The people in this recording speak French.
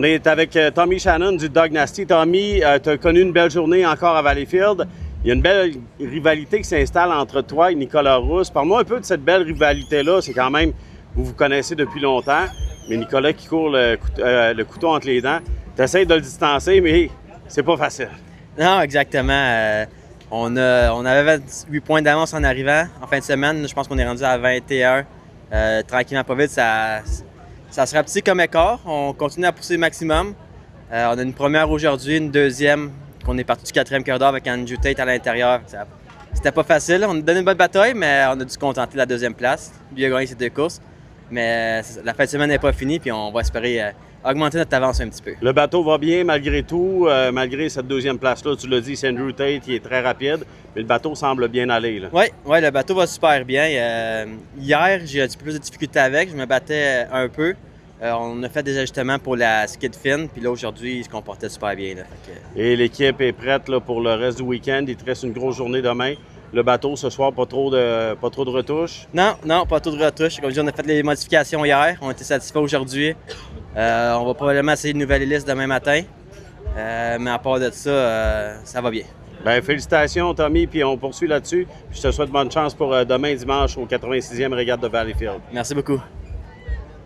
On est avec Tommy Shannon du Dog Nasty. Tommy, tu as connu une belle journée encore à Valleyfield. Il y a une belle rivalité qui s'installe entre toi et Nicolas Rousse. Parle-moi un peu de cette belle rivalité-là. C'est quand même, vous vous connaissez depuis longtemps, mais Nicolas qui court le couteau entre les dents. Tu essaies de le distancer, mais c'est pas facile. Non, exactement. On avait 28 points d'avance en arrivant. En fin de semaine, je pense qu'on est rendu à 21. Tranquillement, pas vite, ça se rapetit comme écart. On continue à pousser le maximum. On a une première aujourd'hui, une deuxième, qu'on est parti du quatrième quart d'heure avec Andrew Tate à l'intérieur. C'était pas facile. On a donné une bonne bataille, mais on a dû se contenter de la deuxième place. Lui a gagné ses deux courses. Mais la fin de semaine n'est pas finie, puis on va espérer augmenter notre avance un petit peu. Le bateau va bien malgré tout, malgré cette deuxième place-là. Tu l'as dit, c'est Andrew Tate, il est très rapide, mais le bateau semble bien aller. Oui, le bateau va super bien. Hier, j'ai un petit peu plus de difficultés avec. Je me battais un peu. On a fait des ajustements pour la skid fin, puis là, aujourd'hui, il se comportait super bien. Là. Et l'équipe est prête là, pour le reste du week-end. Il te reste une grosse journée demain. Le bateau, ce soir, pas trop de retouches? Non, pas trop de retouches. Comme je dis, on a fait les modifications hier. On a été satisfaits aujourd'hui. On va probablement essayer une nouvelle hélice demain matin. Mais à part de ça, ça va bien. Bien, félicitations, Tommy, puis on poursuit là-dessus. Puis je te souhaite bonne chance pour demain dimanche au 86e Régate de Valleyfield. Merci beaucoup.